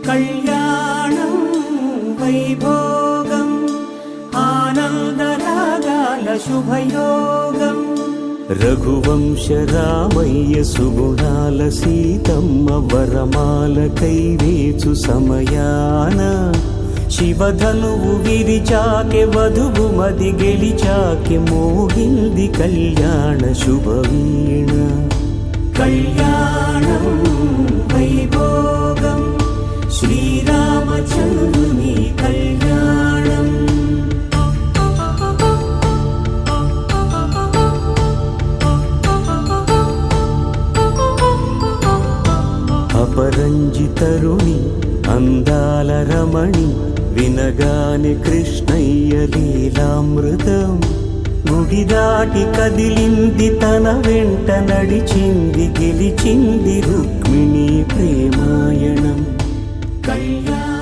కళ్యాణం వైభోగం ఆనందరాగాల శుభయోగం రఘువంశ రామయ్య సుగుణాల సీతమ్మ వరమాల కైవేచు సమయాన శివధనువు విరిచాకె వధువు మది గెలిచాకె మోగింది కళ్యాణ శుభవీణ కళ్యాణం వైభోగం శ్రీరామచంద్రుని కళ్యాణం అపరంజితరుణి అందాల రమణి వినగానే కృష్ణయ్య లీలామృతం గుడి దాటి కదిలింది తన వెంట నడిచింది గెలిచింది రుక్మిణీ ప్రేమాయణం కళ్యాణ